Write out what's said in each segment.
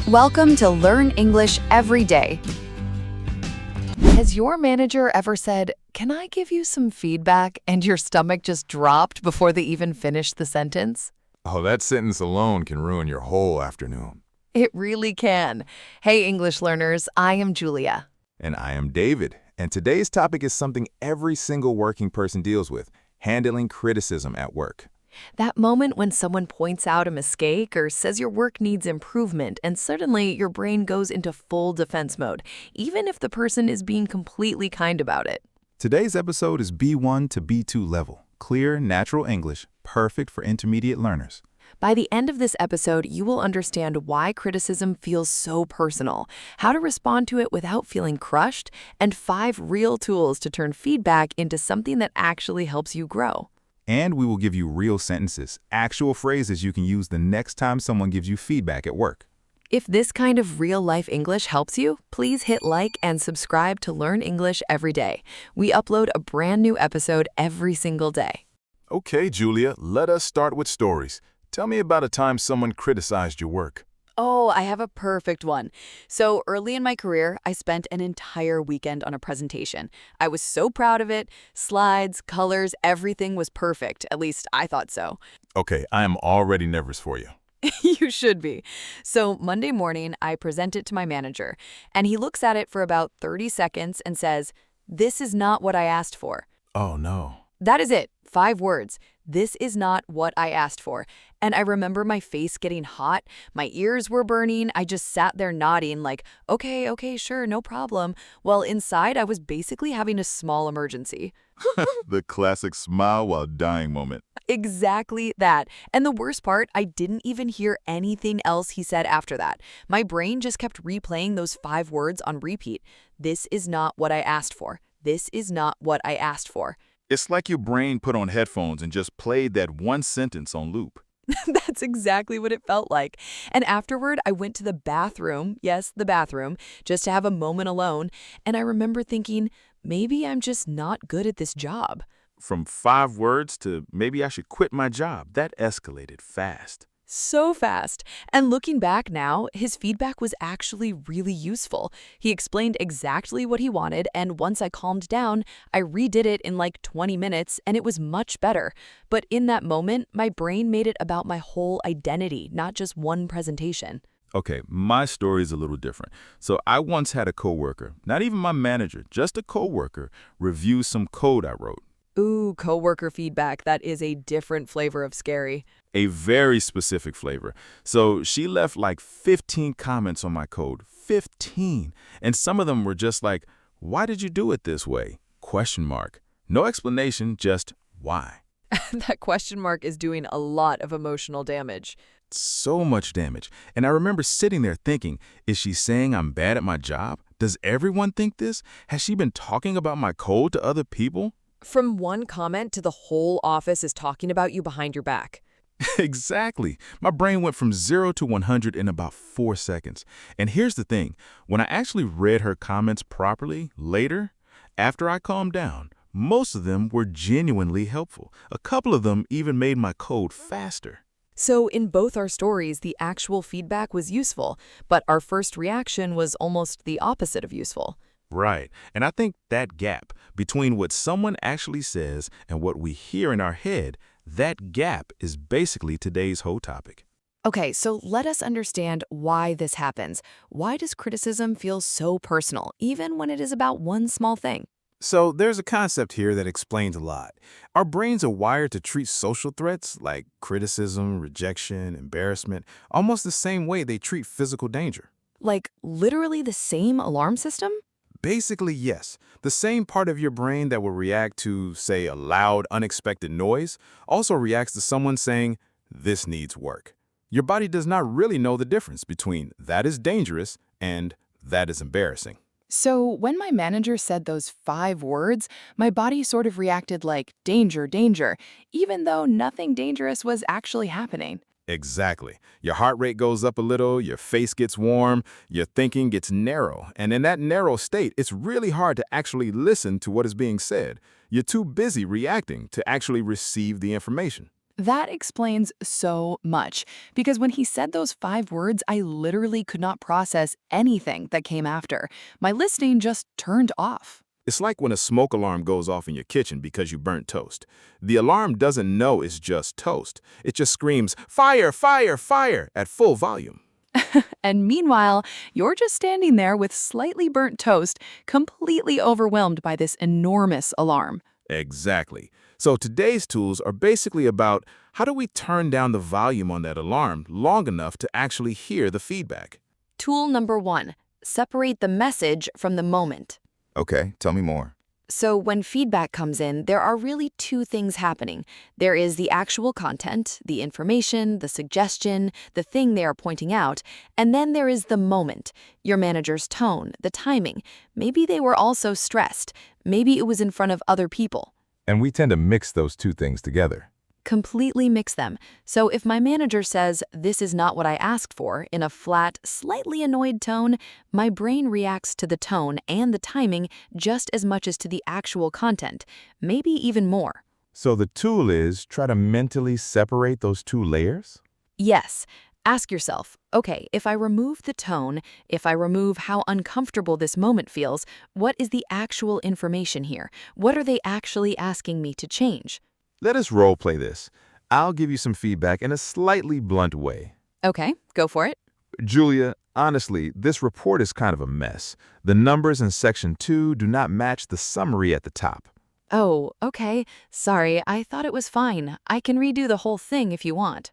Welcome to Learn English Every Day. Has your manager ever said, "Can I give you some feedback?" and your stomach just dropped before they even finished the sentence? Oh, that sentence alone can ruin your whole afternoon. It really can. Hey, English learners, I am Julia. And I am David, and today's topic is something every single working person deals with, handling criticism at work. That moment when someone points out a mistake or says your work needs improvement, and suddenly your brain goes into full defense mode, even if the person is being completely kind about it. Today's episode is B1 to B2 level, clear, natural English, perfect for intermediate learners. By the end of this episode, you will understand why criticism feels so personal, how to respond to it without feeling crushed, and 5 real tools to turn feedback into something that actually helps you grow. And we will give you real sentences, actual phrases you can use the next time someone gives you feedback at work. If this kind of real-life English helps you, please hit like and subscribe to Learn English Every Day. We upload a brand new episode every single day. Okay, Julia, let us start with stories. Tell me about a time someone criticized your work. Oh, I have a perfect one. So early in my career, I spent an entire weekend on a presentation. I was so proud of it. Slides, colors, everything was perfect. At least I thought so. Okay, I am already nervous for you. You should be. So Monday morning, I present it to my manager, and he looks at it for about 30 seconds and says, "This is not what I asked for." Oh, no. That is it. 5 words. This is not what I asked for. And I remember my face getting hot. My ears were burning. I just sat there nodding like, okay, sure, no problem. Well, inside, I was basically having a small emergency. The classic smile while dying moment. Exactly that. And the worst part, I didn't even hear anything else he said after that. My brain just kept replaying those 5 words on repeat. This is not what I asked for. This is not what I asked for. It's like your brain put on headphones and just played that one sentence on loop. That's exactly what it felt like. And afterward, I went to the bathroom, yes, the bathroom, just to have a moment alone. And I remember thinking, maybe I'm just not good at this job. From 5 words to maybe I should quit my job, that escalated fast. So fast. And looking back now, his feedback was actually really useful. He explained exactly what he wanted, and once I calmed down, I redid it in like 20 minutes, and it was much better. But in that moment, my brain made it about my whole identity, not just one presentation. Okay, my story is a little different. So I once had a coworker, not even my manager, just a coworker, review some code I wrote. Ooh, coworker feedback. That is a different flavor of scary. A very specific flavor. So she left like 15 comments on my code. 15. And some of them were just like, "Why did you do it this way?" Question mark. No explanation, just why. That question mark is doing a lot of emotional damage. So much damage. And I remember sitting there thinking, is she saying I'm bad at my job? Does everyone think this? Has she been talking about my code to other people? From one comment to the whole office is talking about you behind your back. Exactly. My brain went from 0 to 100 in about 4 seconds. And here's the thing. When I actually read her comments properly later, after I calmed down, most of them were genuinely helpful. A couple of them even made my code faster. So in both our stories, the actual feedback was useful, but our first reaction was almost the opposite of useful. Right. And I think that gap between what someone actually says and what we hear in our head, that gap is basically today's whole topic. Okay, so let us understand why this happens. Why does criticism feel so personal, even when it is about one small thing? So there's a concept here that explains a lot. Our brains are wired to treat social threats like criticism, rejection, embarrassment, almost the same way they treat physical danger. Like literally the same alarm system? Basically, yes. The same part of your brain that will react to, say, a loud, unexpected noise also reacts to someone saying, "This needs work." Your body does not really know the difference between "that is dangerous" and "that is embarrassing." So when my manager said those 5 words, my body sort of reacted like danger, danger, even though nothing dangerous was actually happening. Exactly. Your heart rate goes up a little, your face gets warm, your thinking gets narrow. And in that narrow state, it's really hard to actually listen to what is being said. You're too busy reacting to actually receive the information. That explains so much, because when he said those 5 words, I literally could not process anything that came after. My listening just turned off. It's like when a smoke alarm goes off in your kitchen because you burnt toast. The alarm doesn't know it's just toast. It just screams, "Fire, fire, fire," at full volume. And meanwhile, you're just standing there with slightly burnt toast, completely overwhelmed by this enormous alarm. Exactly. So today's tools are basically about how do we turn down the volume on that alarm long enough to actually hear the feedback. Tool number 1, separate the message from the moment. Okay, tell me more. So when feedback comes in, there are really 2 things happening. There is the actual content, the information, the suggestion, the thing they are pointing out, and then there is the moment, your manager's tone, the timing. Maybe they were also stressed. Maybe it was in front of other people. And we tend to mix those two things together. Completely mix them. So if my manager says, "This is not what I asked for," in a flat, slightly annoyed tone, my brain reacts to the tone and the timing just as much as to the actual content, maybe even more. So the tool is try to mentally separate those two layers? Yes. Ask yourself, okay, if I remove the tone, if I remove how uncomfortable this moment feels, what is the actual information here? What are they actually asking me to change? Let us role play this. I'll give you some feedback in a slightly blunt way. Okay, go for it. Julia, honestly, this report is kind of a mess. The numbers in section 2 do not match the summary at the top. Oh, okay. Sorry, I thought it was fine. I can redo the whole thing if you want.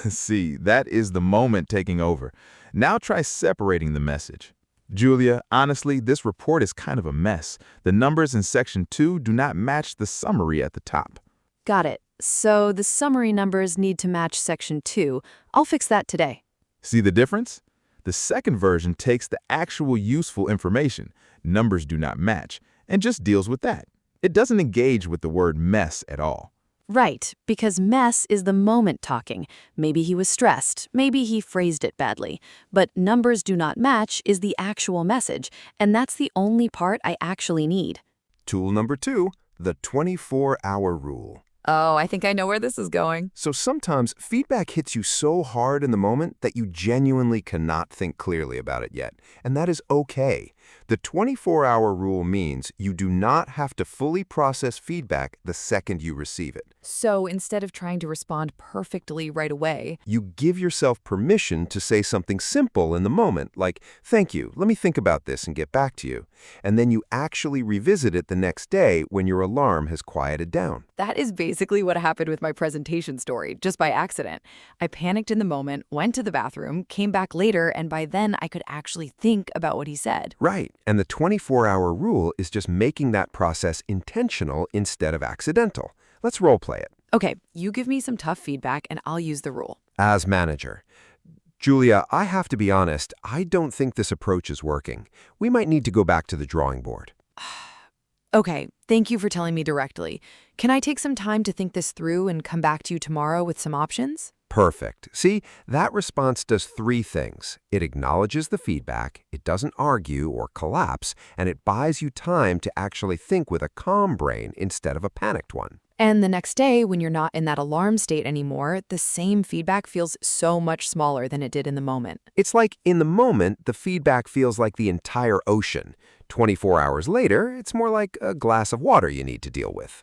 See, that is the moment taking over. Now try separating the message. Julia, honestly, this report is kind of a mess. The numbers in section 2 do not match the summary at the top. Got it. So the summary numbers need to match section 2. I'll fix that today. See the difference? The second version takes the actual useful information, numbers do not match, and just deals with that. It doesn't engage with the word mess at all. Right, because mess is the moment talking. Maybe he was stressed, maybe he phrased it badly. But numbers do not match is the actual message, and that's the only part I actually need. Tool number 2, the 24-hour rule. Oh, I think I know where this is going. So sometimes feedback hits you so hard in the moment that you genuinely cannot think clearly about it yet, and that is okay. The 24-hour rule means you do not have to fully process feedback the second you receive it. So instead of trying to respond perfectly right away, You give yourself permission to say something simple in the moment, like, "Thank you, let me think about this and get back to you." And then you actually revisit it the next day when your alarm has quieted down. that is basically what happened with my presentation story, just by accident. I panicked in the moment, went to the bathroom, came back later, and by then I could actually think about what he said. Right, and the 24-hour rule is just making that process intentional instead of accidental. Let's role play it. Okay, you give me some tough feedback and I'll use the rule. As manager, Julia, I have to be honest, I don't think this approach is working. We might need to go back to the drawing board. Okay, thank you for telling me directly. Can I take some time to think this through and come back to you tomorrow with some options? Perfect. See, that response does 3 things. It acknowledges the feedback, it doesn't argue or collapse, and it buys you time to actually think with a calm brain instead of a panicked one. And the next day, when you're not in that alarm state anymore, the same feedback feels so much smaller than it did in the moment. It's like in the moment, the feedback feels like the entire ocean. 24 hours later, it's more like a glass of water you need to deal with.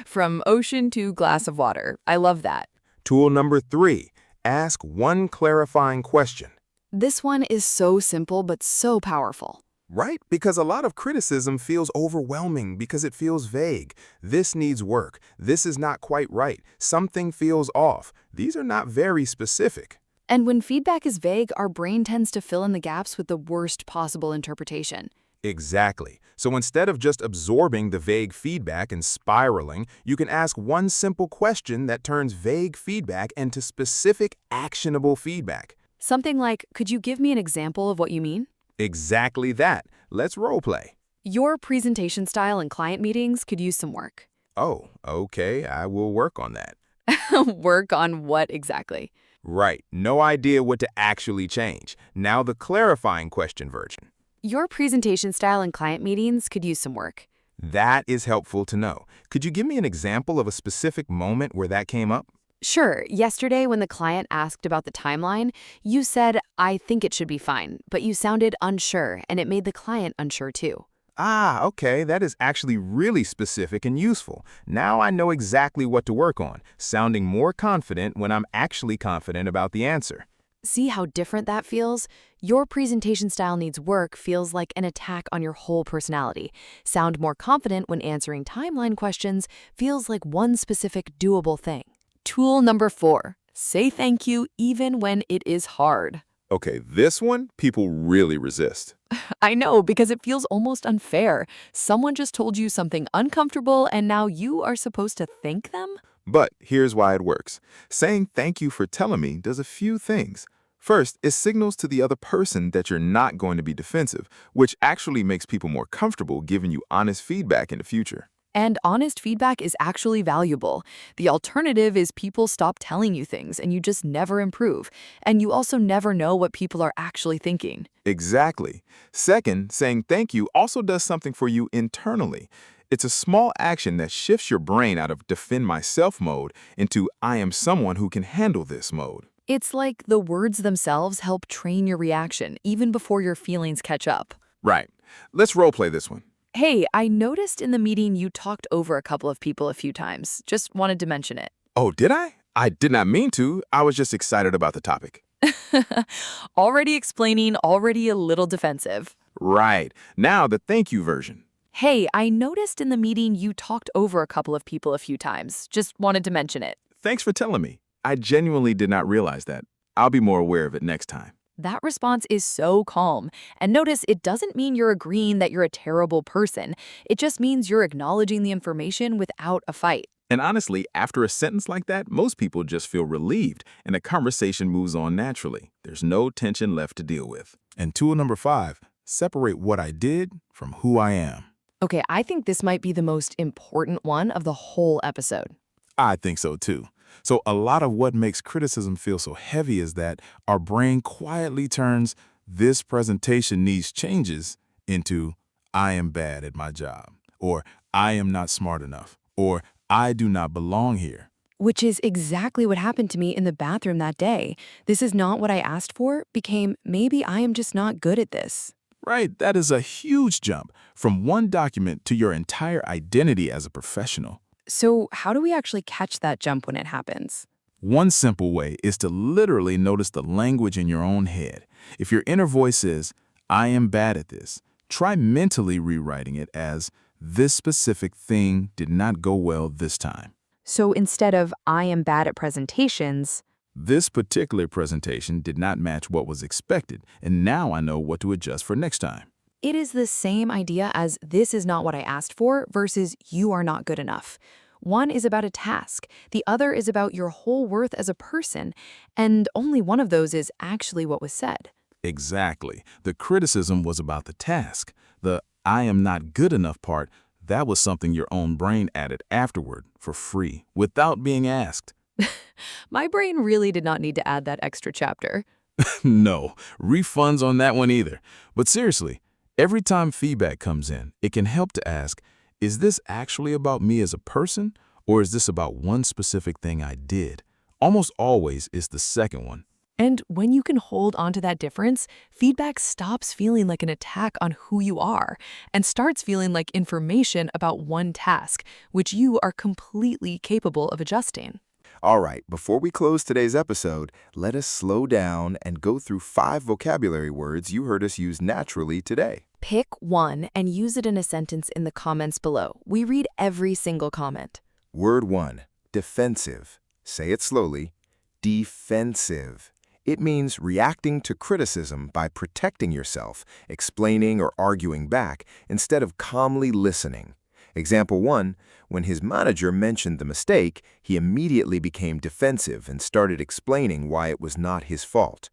From ocean to glass of water. I love that. Tool number 3, ask one clarifying question. This one is so simple but so powerful. Right? Because a lot of criticism feels overwhelming because it feels vague. This needs work. This is not quite right. Something feels off. These are not very specific. And when feedback is vague, our brain tends to fill in the gaps with the worst possible interpretation. Exactly. So instead of just absorbing the vague feedback and spiraling, you can ask one simple question that turns vague feedback into specific, actionable feedback. Something like, could you give me an example of what you mean? Exactly that. Let's role play. Your presentation style in client meetings could use some work. Oh, okay, I will work on that. Work on what exactly? Right, no idea what to actually change. Now the clarifying question version. Your presentation style in client meetings could use some work. That is helpful to know. Could you give me an example of a specific moment where that came up? Sure, yesterday when the client asked about the timeline, you said, I think it should be fine, but you sounded unsure, and it made the client unsure too. Ah, okay, that is actually really specific and useful. Now I know exactly what to work on, sounding more confident when I'm actually confident about the answer. See how different that feels? Your presentation style needs work feels like an attack on your whole personality. Sound more confident when answering timeline questions feels like one specific doable thing. Tool number 4, say thank you even when it is hard. Okay, this one people really resist. I know, because it feels almost unfair. Someone just told you something uncomfortable and now you are supposed to thank them? But here's why it works. Saying thank you for telling me does a few things. First, it signals to the other person that you're not going to be defensive, which actually makes people more comfortable giving you honest feedback in the future. And honest feedback is actually valuable. The alternative is people stop telling you things and you just never improve. And you also never know what people are actually thinking. Exactly. Second, saying thank you also does something for you internally. It's a small action that shifts your brain out of defend myself mode into I am someone who can handle this mode. It's like the words themselves help train your reaction even before your feelings catch up. Right. Let's role play this one. Hey, I noticed in the meeting you talked over a couple of people a few times. Just wanted to mention it. Oh, did I? I did not mean to. I was just excited about the topic. Already explaining, already a little defensive. Right. Now the thank you version. Hey, I noticed in the meeting you talked over a couple of people a few times. Just wanted to mention it. Thanks for telling me. I genuinely did not realize that. I'll be more aware of it next time. That response is so calm. And notice it doesn't mean you're agreeing that you're a terrible person. It just means you're acknowledging the information without a fight. And honestly, after a sentence like that, most people just feel relieved and the conversation moves on naturally. There's no tension left to deal with. And tool number 5, separate what I did from who I am. Okay, I think this might be the most important one of the whole episode. I think so too. So a lot of what makes criticism feel so heavy is that our brain quietly turns this presentation needs changes into I am bad at my job, or I am not smart enough, or I do not belong here. Which is exactly what happened to me in the bathroom that day. This is not what I asked for became maybe I am just not good at this. Right, that is a huge jump from one document to your entire identity as a professional. So how do we actually catch that jump when it happens? One simple way is to literally notice the language in your own head. If your inner voice is, I am bad at this, try mentally rewriting it as, this specific thing did not go well this time. So instead of I am bad at presentations, This particular presentation did not match what was expected, and now I know what to adjust for next time. it is the same idea as this is not what I asked for versus you are not good enough. One is about a task, the other is about your whole worth as a person, and only one of those is actually what was said. Exactly. The criticism was about the task. The I am not good enough part, that was something your own brain added afterward for free, without being asked. My brain really did not need to add that extra chapter. No, refunds on that one either. But seriously, every time feedback comes in, it can help to ask, is this actually about me as a person, or is this about one specific thing I did? Almost always is the second one. And when you can hold on to that difference, feedback stops feeling like an attack on who you are and starts feeling like information about one task, which you are completely capable of adjusting. All right, before we close today's episode, let us slow down and go through 5 vocabulary words you heard us use naturally today. Pick one and use it in a sentence in the comments below. We read every single comment. Word 1, defensive. Say it slowly. Defensive. It means reacting to criticism by protecting yourself, explaining or arguing back, instead of calmly listening. Example 1, when his manager mentioned the mistake, he immediately became defensive and started explaining why it was not his fault.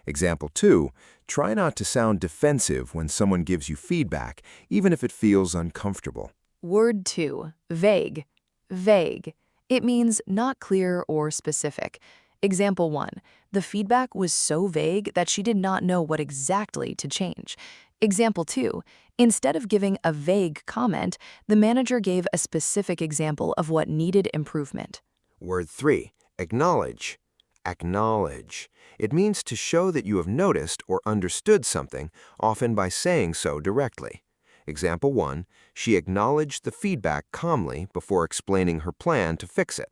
Example 2, try not to sound defensive when someone gives you feedback, even if it feels uncomfortable. Word 2, vague. Vague. It means not clear or specific. Example 1, the feedback was so vague that she did not know what exactly to change. Example 2. Instead of giving a vague comment, the manager gave a specific example of what needed improvement. Word 3. Acknowledge. Acknowledge. It means to show that you have noticed or understood something, often by saying so directly. Example 1. She acknowledged the feedback calmly before explaining her plan to fix it.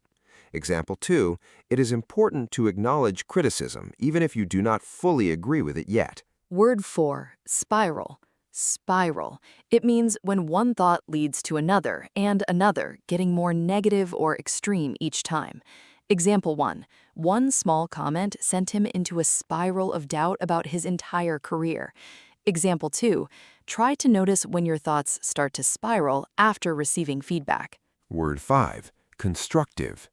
Example 2. It is important to acknowledge criticism, even if you do not fully agree with it yet. Word 4. Spiral. Spiral. It means when one thought leads to another and another, getting more negative or extreme each time. Example 1. One small comment sent him into a spiral of doubt about his entire career. Example 2. Try to notice when your thoughts start to spiral after receiving feedback. Word 5. Constructive.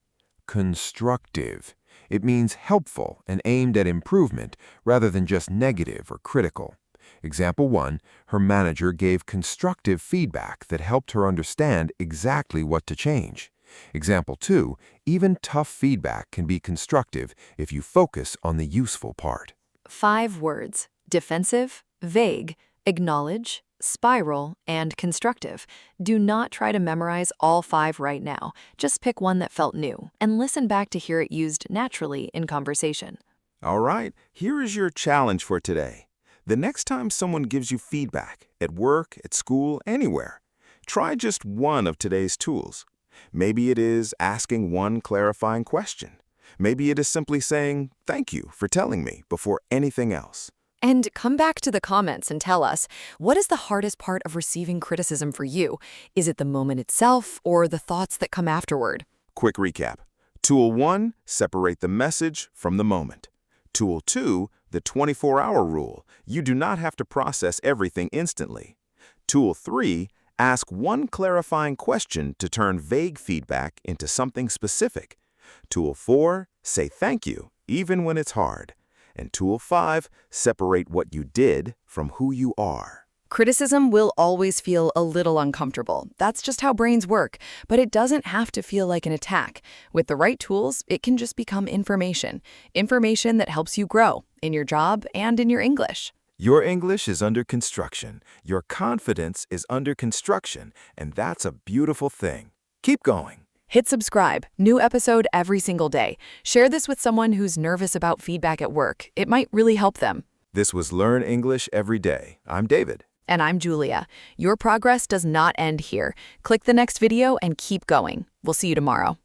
Constructive. It means helpful and aimed at improvement rather than just negative or critical. Example 1. Her manager gave constructive feedback that helped her understand exactly what to change. Example 2. Even tough feedback can be constructive if you focus on the useful part. 5 words: defensive, vague, acknowledge, spiral, and constructive. Do not try to memorize all 5 right now. Just pick one that felt new and listen back to hear it used naturally in conversation. All right, here is your challenge for today. The next time someone gives you feedback, at work, at school, anywhere, try just one of today's tools. Maybe it is asking one clarifying question. Maybe it is simply saying, "Thank you for telling me," before anything else. And come back to the comments and tell us, what is the hardest part of receiving criticism for you? Is it the moment itself or the thoughts that come afterward? Quick recap. Tool 1, separate the message from the moment. Tool 2, the 24-hour rule. You do not have to process everything instantly. Tool 3, ask one clarifying question to turn vague feedback into something specific. Tool 4, say thank you, even when it's hard. And Tool 5, separate what you did from who you are. Criticism will always feel a little uncomfortable. That's just how brains work. But it doesn't have to feel like an attack. With the right tools, it can just become information. Information that helps you grow in your job and in your English. Your English is under construction. Your confidence is under construction. And that's a beautiful thing. Keep going. Hit subscribe. New episode every single day. Share this with someone who's nervous about feedback at work. It might really help them. This was Learn English Every Day. I'm David. And I'm Julia. Your progress does not end here. Click the next video and keep going. We'll see you tomorrow.